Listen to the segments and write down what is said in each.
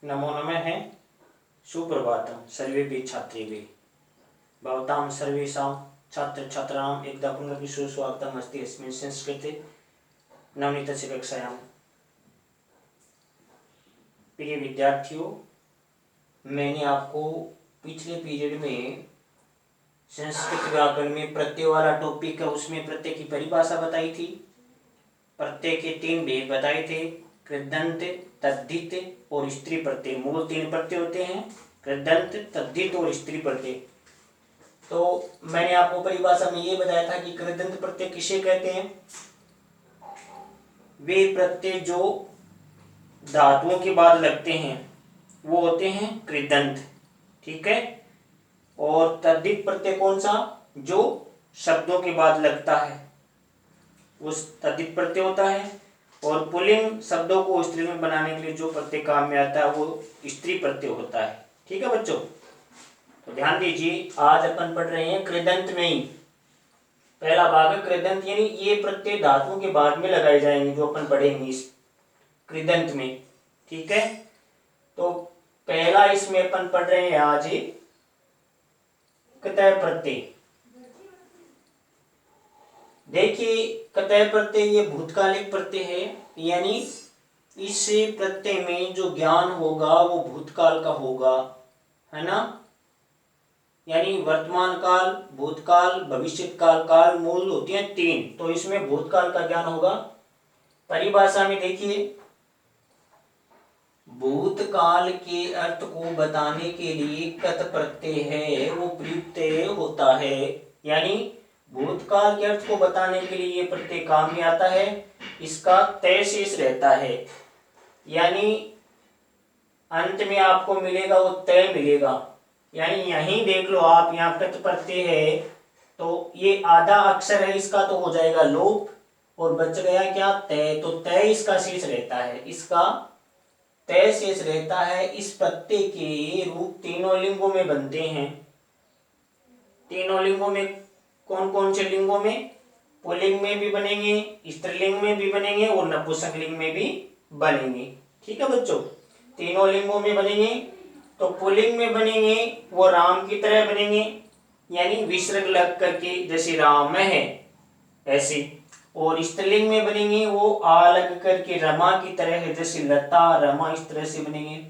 नमो नमः है सुप्रभातम सर्वेभ्यः छात्रेभ्यः भवतां सर्वेषां छात्राणाम् एकदा पुनरपि सुस्वागतम् अस्ति अस्मिन् संस्कृते नवनीतस्य कक्षायां। प्रिय विद्यार्थियों, मैंने आपको पिछले पीरियड में संस्कृत व्याकरण में प्रत्यय वाला टॉपिक है, उसमें प्रत्यय की परिभाषा बताई थी। प्रत्यय के 3 भेद बताए थे, कृदंत, तद्धित और स्त्री प्रत्यय। मूल 3 प्रत्यय होते हैं, कृदंत, तद्धित और स्त्री प्रत्यय। तो मैंने आपको परिभाषा में ये बताया था कि कृदंत प्रत्यय किसे कहते हैं। वे प्रत्यय जो धातुओं के बाद लगते हैं वो होते हैं कृदंत, ठीक है। और तद्धित प्रत्यय कौन सा, जो शब्दों के बाद लगता है, उस तद्धित प्रत्यय होता है। और पुल्लिंग शब्दों को स्त्रीलिंग बनाने के लिए जो प्रत्यय काम में आता है वो स्त्री प्रत्यय होता है, ठीक है बच्चों। तो ध्यान दीजिए, आज अपन पढ़ रहे हैं कृदंत में ही। पहला भाग है कृदंत, यानी ये प्रत्यय धातुओं के बाद में लगाए जाएंगे जो अपन पढ़ेंगे इस कृदंत में, ठीक है। तो पहला इसमें अपन पढ़ रहे हैं आज कतय प्रत्यय। देखिए, कतय प्रत्यय ये भूतकालिक प्रत्यय है, यानी इस प्रत्यय में जो ज्ञान होगा वो भूतकाल का होगा, है ना। यानी वर्तमान काल, भूतकाल, भविष्यत काल। काल मूल होती है 3, तो इसमें भूतकाल का ज्ञान होगा। परिभाषा में देखिए, भूतकाल के अर्थ को बताने के लिए कत प्रत्यय है वो प्रयुक्त होता है। यानी भूतकाल के अर्थ को बताने के लिए ये प्रत्यय काम में आता है, इसका तय शेष रहता है। यानी अंत में आपको मिलेगा वो तय मिलेगा। यानी यहीं देख लो आप, यहाँ कत प्रत्यय है तो ये आधा अक्षर है, इसका तो हो जाएगा लोप और बच गया क्या, तय। तो तय इसका शेष रहता है, इसका तय शेष रहता है। इस प्रत्यय के रूप तीनों लिंगों में बनते हैं। तीनों लिंगों में कौन कौन से लिंगों में, पुल्लिंग में भी बनेंगे, स्त्रीलिंग में भी बनेंगे और नपुंसकलिंग में भी बनेंगे, ठीक है बच्चों। तीनों लिंगों में बनेंगे। तो पुल्लिंग में बनेंगे वो राम की तरह बनेंगे, यानी विसर्ग लग करके, जैसे राम है ऐसे। और स्त्रीलिंग में बनेंगे वो आ लग करके रमा की तरह है, जैसे लता, रमा, इस तरह से बनेंगे।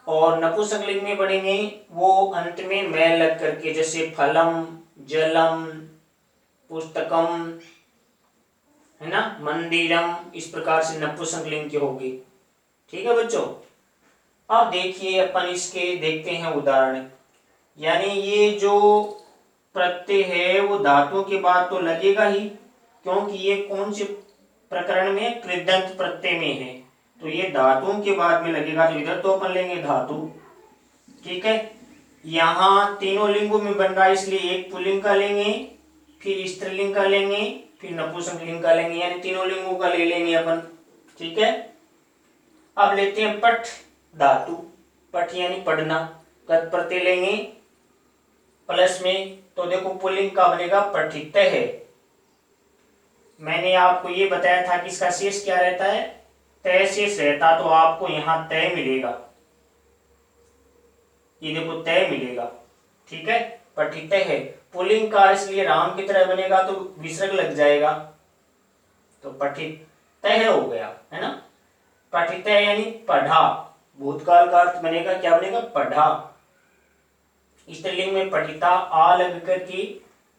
और नपुंसकलिंग में बनेंगे वो अंत में मैं लग करके, जैसे फलम, जलम, पुस्तकम, है ना, मंदिरम, इस प्रकार से नपुंसकलिंग की होगी, ठीक है बच्चों। अब देखिए, अपन इसके देखते हैं उदाहरण। यानी ये जो प्रत्यय है वो धातुओं के बाद तो लगेगा ही, क्योंकि ये कौन से प्रकरण में, कृदंत प्रत्यय में है, तो ये धातुओं के बाद में लगेगा। तो इधर तो अपन लेंगे धातु, ठीक है। यहाँ तीनों लिंगों में बन रहा है, इसलिए एक पुल्लिंग का लेंगे, फिर स्त्रीलिंग का लेंगे, फिर नपुंसकलिंग का लेंगे, यानी तीनों लिंगों का ले लेंगे अपन, ठीक है। अब लेते हैं पठ धातु। पठ यानी पढ़ना, कत प्रत्यय लेंगे प्लस में, तो देखो पुल्लिंग का बनेगा पठित है। मैंने आपको ये बताया था कि इसका शेष क्या रहता है, तय शेष रहता, तो आपको यहां तय मिलेगा, ये देखो तय मिलेगा, ठीक है। पठित है पुल्लिंग का, इसलिए राम की तरह बनेगा तो विसर्ग लग जाएगा, तो पठित तय हो गया, है ना। पठित यानी पढ़ा, भूतकाल का अर्थ बनेगा, क्या बनेगा, पढ़ा। स्त्रीलिंग में पठिता, आ लग करके,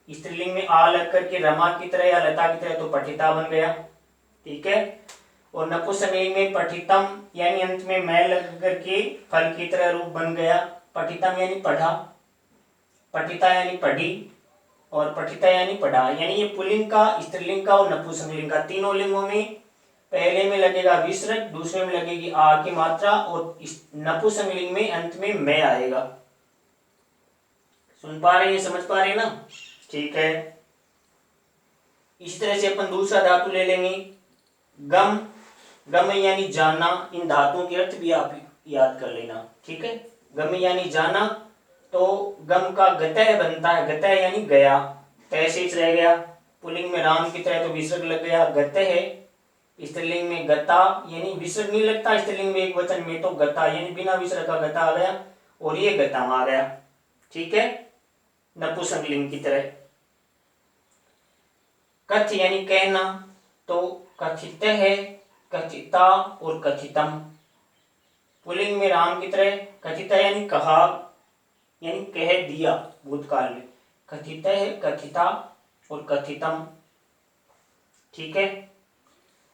स्त्रीलिंग में आ लग करके रमा की तरह या लता की तरह, तो पठिता बन गया, ठीक है। और नपुंसकलिंग में पठितम, यानी अंत में मैं लग करके फल की तरह रूप बन गया, पठितम यानी पढ़ा, पठिता यानी पढ़ी, और पठिता यानी पढ़ा। यानी ये पुल्लिंग का, स्त्रीलिंग का और नपुंसकलिंग का, तीनों लिंगों में पहले में लगेगा विसर्ग, दूसरे में लगेगी आ की मात्रा, और नपुंसकलिंग में अंत में मैं आएगा। सुन पा रहे हैं, समझ पा रहे हैं ना, ठीक है। इसी तरह से अपन दूसरा धातु ले लेंगे, गम। गम यानी जाना, इन धातुओं के अर्थ भी आप याद कर लेना, ठीक है। गम यानी जाना, तो गम का गतः बनता है, गतः यानी गया, तय शेष रह गया। पुल्लिंग में राम की तरह तो विसर्ग लग गया, गतः है, स्त्रीलिंग में गता यानी विसर्ग नहीं लगता, स्त्रीलिंग में एक वचन में तो गता यानी बिना विसर्ग का गता आ गया और ये गतम आ गया। ठीक है, नपुंसकलिंग की तरह। कथ यानी कहना, तो कथित है, कथिता और कथितम। पुल्लिंग में राम की तरह कथिता यानी कहा यानी कह दिया भूतकाल में, कथित है, कथिता और कथितम। ठीक है,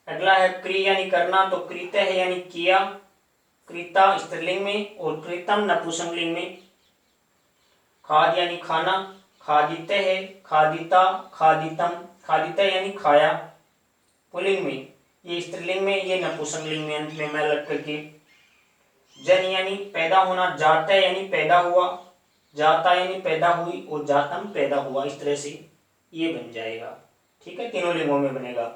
अगला है क्री यानी करना, तो कृत है यानी किया, कृता स्त्रीलिंग में और कृतम नपुंसकलिंग में। खाद यानी खाना, खादित है, खादिता, खादितम, खादिता यानी खाया पुल्लिंग में, ये स्त्रीलिंग में, ये नपुंसकलिंग में अंत में मैं लग करके। जन यानी पैदा होना, जाता यानी पैदा हुआ, जाता यानी पैदा हुई और जातम पैदा हुआ, इस तरह से ये बन जाएगा। ठीक है, तीनों लिंगों में बनेगा।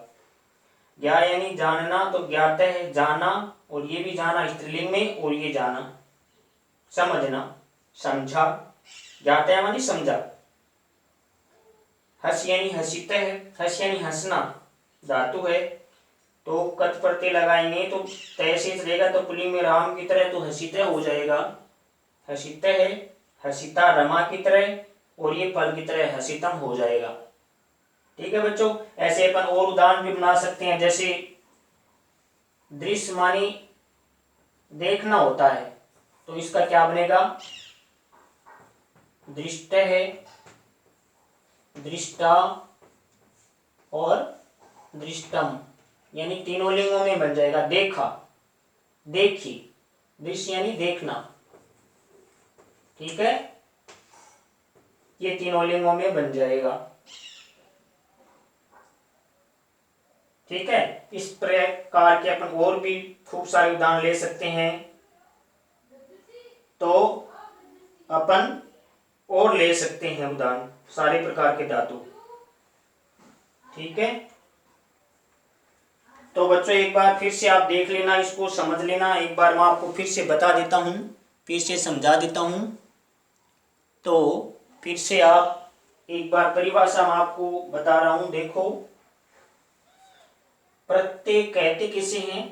ज्ञा यानी जानना, तो ज्ञात है जाना और ये भी जाना स्त्रीलिंग में और ये जाना। समझना, समझा, ज्ञात है मानी समझा। हस यानी हसीत है, हस यानी हंसना धातु है, तो कत प्रत्यय लगाएंगे तो तय शेष रहेगा, तो पुल्लिंग में राम की तरह तो हसीत हो जाएगा, हसीत है, हसीता रमा की तरह और ये फल की तरह हसीतम हो जाएगा। ठीक है बच्चों, ऐसे अपन और उदाहरण भी बना सकते हैं, जैसे दृश्य मानी देखना होता है, तो इसका क्या बनेगा, दृष्ट है, दृष्टा और दृष्टम, यानी तीनों लिंगों में बन जाएगा। देखा, देखी, दृश्य यानी देखना। ठीक है, ये तीनों लिंगों में बन जाएगा। ठीक है, इस प्रकार के अपन और भी खूब सारे उदाहरण ले सकते हैं, तो अपन और ले सकते हैं उदाहरण सारे प्रकार के धातु। ठीक है, तो बच्चों एक बार फिर से आप देख लेना, इसको समझ लेना, एक बार मैं आपको फिर से बता देता हूं, फिर से समझा देता हूं, तो फिर से आप एक बार परिभाषा मैं आपको बता रहा हूं। देखो, प्रत्यय कहते किसे हैं,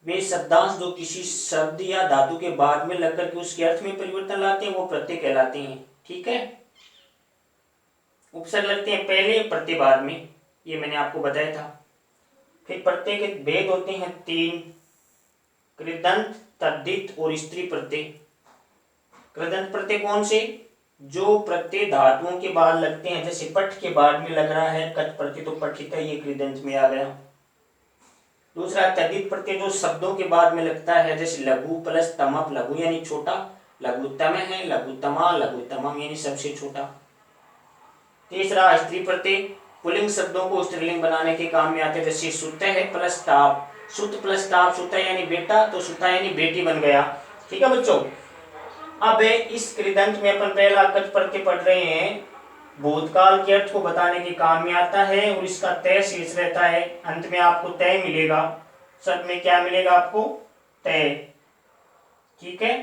वे शब्दांश जो किसी शब्द या धातु के बाद में लगकर के उसके अर्थ में परिवर्तन लाते हैं, वो प्रत्यय कहलाते हैं। ठीक है, उपसर्ग लगते हैं पहले, प्रत्यय बाद में, ये मैंने आपको बताया था। फिर प्रत्यय के भेद होते हैं 3, कृदंत, तद्धित और स्त्री प्रत्यय। कृदंत प्रत्यय कौन से, जो प्रत्यय धातुओं के बाद लगते हैं, जैसे पठ के बाद में लग रहा है कट प्रत्यय, तो पठित है, ये कृदंत में आ गया। दूसरा तद्धित प्रत्यय जो शब्दों के बाद में लगता है, जैसे लघु प्लस तमप, लघु यानी छोटा, लघुतम है, लघुतमा, लघुतमम यानी सबसे छोटा। तीसरा स्त्री प्रत्यय, पुल्लिंग शब्दों को स्त्रीलिंग बनाने के काम में आते हैं, जैसे सुत है प्लस ताप, सुत प्लस ताप, सुत यानी बेटा, तो सुता यानी बेटी बन गया। ठीक है बच्चों, अब इस कृदंत में अपन पहला कट प्रत्यय पढ़ रहे हैं, भूतकाल के अर्थ को बताने के काम में आता है और इसका तय शेष रहता है, अंत में आपको तय मिलेगा, शब्द में क्या मिलेगा आपको, तय। ठीक है,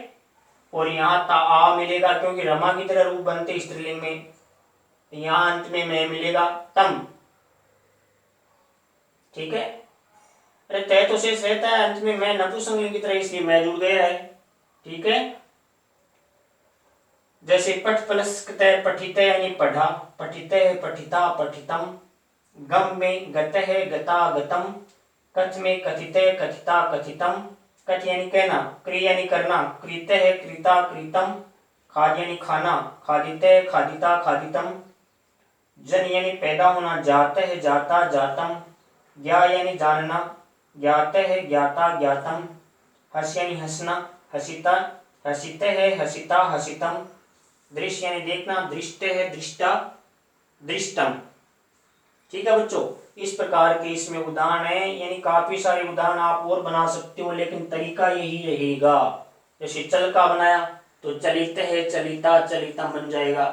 और यहाँ ता आ मिलेगा, क्योंकि रमा की तरह रूप बनते स्त्रीलिंग में, यहाँ अंत में मैं मिलेगा तम। ठीक है, अरे तय तो शेष रहता है, अंत में मैं नपुंसकलिंग की तरह, इसलिए मैं जुड़ गया है। ठीक है, जैसे पठ प्लस तय, पठित यानी पढ़ा, पठित है, पठिता, पठितम। गम में गत है, गता, गतम। कथ में कथित है, कथिता, कथितम। कथ यानी कहना, क्रिय यानी करना, कृत है, कृता, कृतम। खाद यानी खाना, खादित है, खादिता, खादितम। जन यानी पैदा होना, जात है, जाता, जातम। ज्ञा यानी जानना, ज्ञात है, ज्ञाता, ज्ञातम। हस यानी हंसना, हसिता, हसित है, हसिता, हसितम। दृश्य यानी देखना, दृष्ट है, दृष्टा, दृष्टम। ठीक है बच्चों, इस प्रकार के इसमें उदाहरण है, यानी काफी सारे उदाहरण आप और बना सकते हो, लेकिन तरीका यही रहेगा। जैसे चल का बनाया, तो चलित है, चलिता, चलितम बन जाएगा।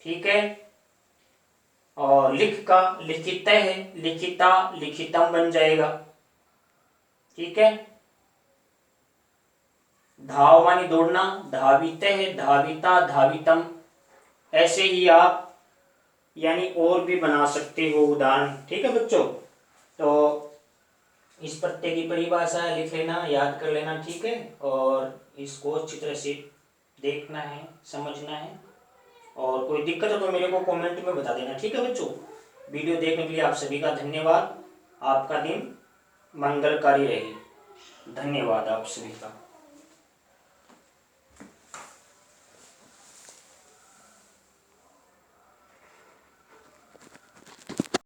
ठीक है, और लिख का लिखित है, लिखिता, लिखितम बन जाएगा। ठीक है, धाव मानी दौड़ना, धावित है, धाविता, धावितम। ऐसे ही आप यानी और भी बना सकते हो उदाहरण। ठीक है बच्चों, तो इस प्रत्यय की परिभाषा लिख लेना, याद कर लेना, ठीक है। और इसको अच्छी तरह से देखना है, समझना है, और कोई दिक्कत हो तो मेरे को कमेंट में बता देना, ठीक है बच्चों। वीडियो देखने के लिए आप सभी का धन्यवाद। आपका दिन मंगलकारी रहे। धन्यवाद आप सभी का।